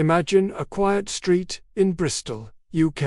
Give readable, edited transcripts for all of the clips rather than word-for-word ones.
Imagine a quiet street in Bristol, UK.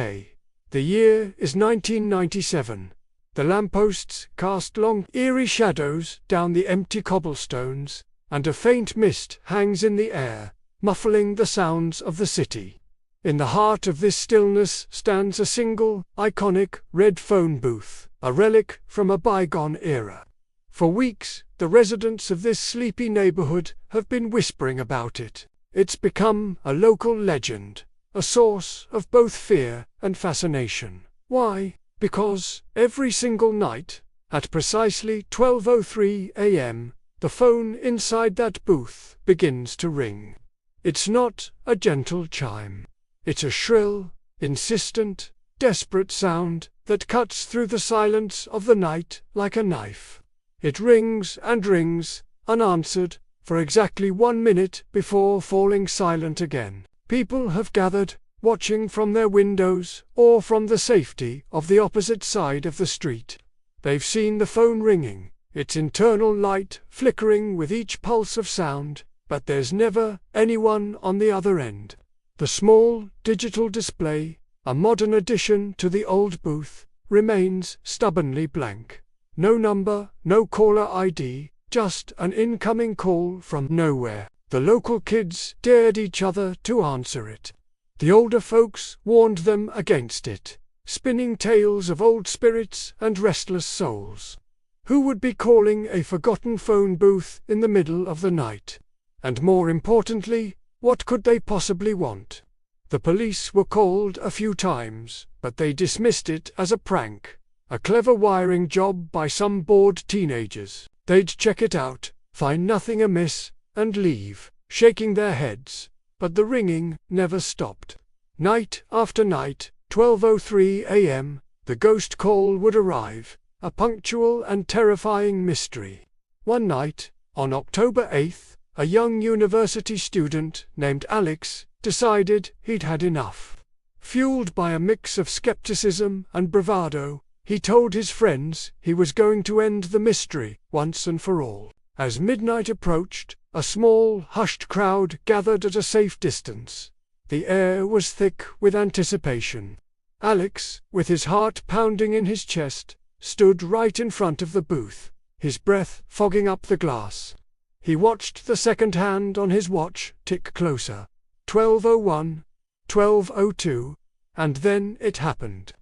The year is 1997. The lampposts cast long, eerie shadows down the empty cobblestones, and a faint mist hangs in the air, muffling the sounds of the city. In the heart of this stillness stands a single, iconic, red phone booth, a relic from a bygone era. For weeks, the residents of this sleepy neighborhood have been whispering about it. It's become a local legend, a source of both fear and fascination. Why? Because every single night, at precisely 12:03 a.m., the phone inside that booth begins to ring. It's not a gentle chime. It's a shrill, insistent, desperate sound that cuts through the silence of the night like a knife. It rings and rings, unanswered, for exactly 1 minute before falling silent again. People have gathered, watching from their windows or from the safety of the opposite side of the street. They've seen the phone ringing, its internal light flickering with each pulse of sound, but there's never anyone on the other end. The small, digital display, a modern addition to the old booth, remains stubbornly blank. No number, no caller ID, just an incoming call from nowhere. The local kids dared each other to answer it. The older folks warned them against it, spinning tales of old spirits and restless souls. Who would be calling a forgotten phone booth in the middle of the night? And more importantly, what could they possibly want? The police were called a few times, but they dismissed it as a prank, a clever wiring job by some bored teenagers. They'd check it out, find nothing amiss, and leave, shaking their heads. But the ringing never stopped. Night after night, 12:03 a.m., the ghost call would arrive, a punctual and terrifying mystery. One night, on October 8th, a young university student named Alex decided he'd had enough. Fueled by a mix of skepticism and bravado, he told his friends he was going to end the mystery once and for all. As midnight approached, a small, hushed crowd gathered at a safe distance. The air was thick with anticipation. Alex, with his heart pounding in his chest, stood right in front of the booth, his breath fogging up the glass. He watched the second hand on his watch tick closer. 12:01, 12:02, and then it happened.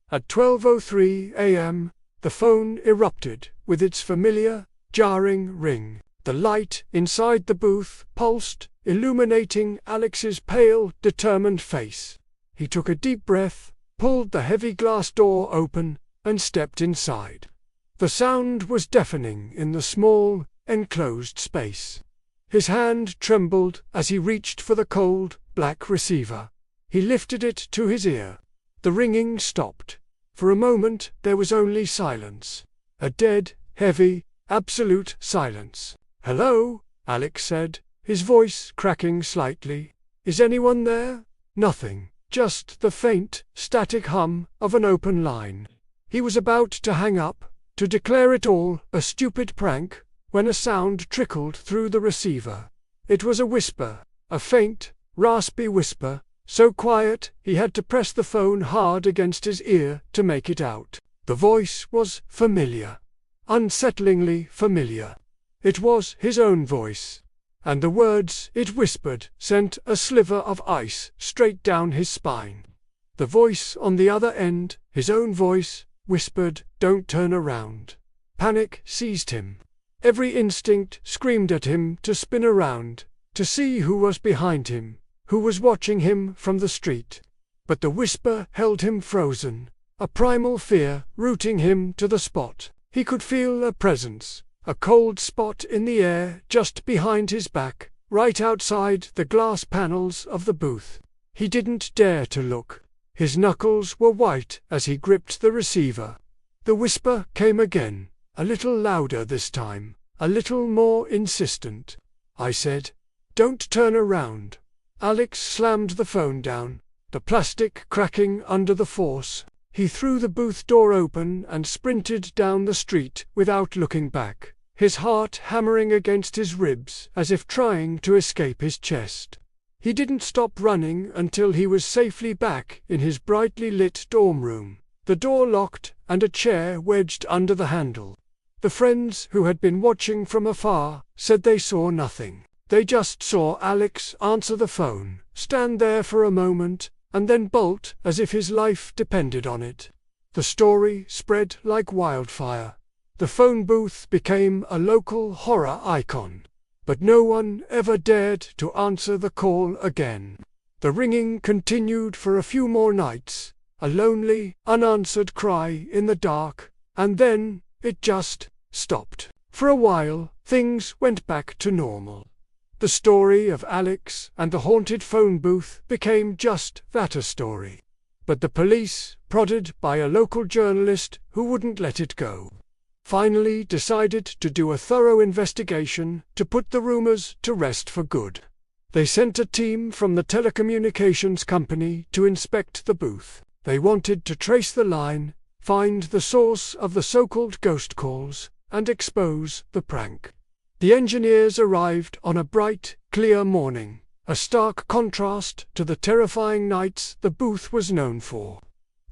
At 12:03 a.m., the phone erupted with its familiar, jarring ring. The light inside the booth pulsed, illuminating Alex's pale, determined face. He took a deep breath, pulled the heavy glass door open, and stepped inside. The sound was deafening in the small, enclosed space. His hand trembled as he reached for the cold, black receiver. He lifted it to his ear. The ringing stopped. For a moment there was only silence. A dead, heavy, absolute silence. "Hello?" Alex said, his voice cracking slightly. "Is anyone there?" Nothing. Just the faint, static hum of an open line. He was about to hang up, to declare it all a stupid prank, when a sound trickled through the receiver. It was a whisper, a faint, raspy whisper, so quiet he had to press the phone hard against his ear to make it out. The voice was familiar, unsettlingly familiar. It was his own voice, and the words it whispered sent a sliver of ice straight down his spine. The voice on the other end, his own voice, whispered, "Don't turn around." Panic seized him. Every instinct screamed at him to spin around, to see who was behind him, who was watching him from the street. But the whisper held him frozen, a primal fear rooting him to the spot. He could feel a presence, a cold spot in the air just behind his back, right outside the glass panels of the booth. He didn't dare to look. His knuckles were white as he gripped the receiver. The whisper came again, a little louder this time, a little more insistent. "I said, don't turn around." Alex slammed the phone down, the plastic cracking under the force. He threw the booth door open and sprinted down the street without looking back, his heart hammering against his ribs as if trying to escape his chest. He didn't stop running until he was safely back in his brightly lit dorm room, the door locked and a chair wedged under the handle. The friends who had been watching from afar said they saw nothing. They just saw Alex answer the phone, stand there for a moment, and then bolt as if his life depended on it. The story spread like wildfire. The phone booth became a local horror icon. But no one ever dared to answer the call again. The ringing continued for a few more nights, a lonely, unanswered cry in the dark, and then it just stopped. For a while, things went back to normal. The story of Alex and the haunted phone booth became just that, a story. But the police, prodded by a local journalist who wouldn't let it go, finally decided to do a thorough investigation to put the rumors to rest for good. They sent a team from the telecommunications company to inspect the booth. They wanted to trace the line, find the source of the so-called ghost calls, and expose the prank. The engineers arrived on a bright, clear morning, a stark contrast to the terrifying nights the booth was known for.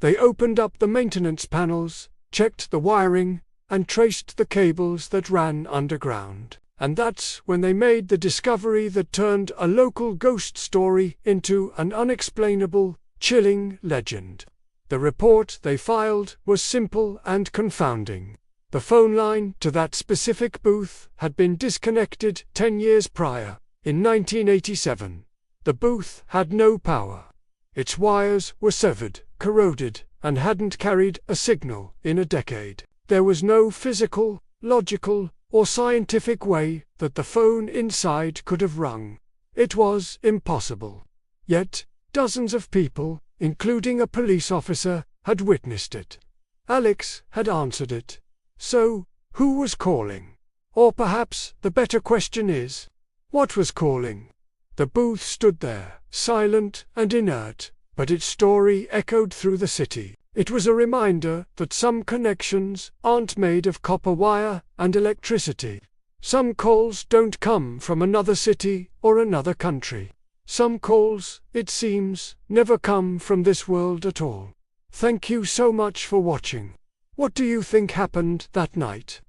They opened up the maintenance panels, checked the wiring, and traced the cables that ran underground. And that's when they made the discovery that turned a local ghost story into an unexplainable, chilling legend. The report they filed was simple and confounding. The phone line to that specific booth had been disconnected 10 years prior, in 1987. The booth had no power. Its wires were severed, corroded, and hadn't carried a signal in a decade. There was no physical, logical, or scientific way that the phone inside could have rung. It was impossible. Yet, dozens of people, including a police officer, had witnessed it. Alex had answered it. So, who was calling? Or perhaps the better question is, what was calling? The booth stood there, silent and inert, but its story echoed through the city. It was a reminder that some connections aren't made of copper wire and electricity. Some calls don't come from another city or another country. Some calls, it seems, never come from this world at all. Thank you so much for watching. What do you think happened that night?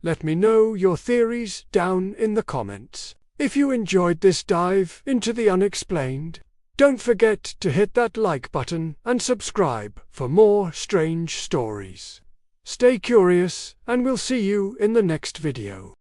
Let me know your theories down in the comments. If you enjoyed this dive into the unexplained, don't forget to hit that like button and subscribe for more strange stories. Stay curious, and we'll see you in the next video.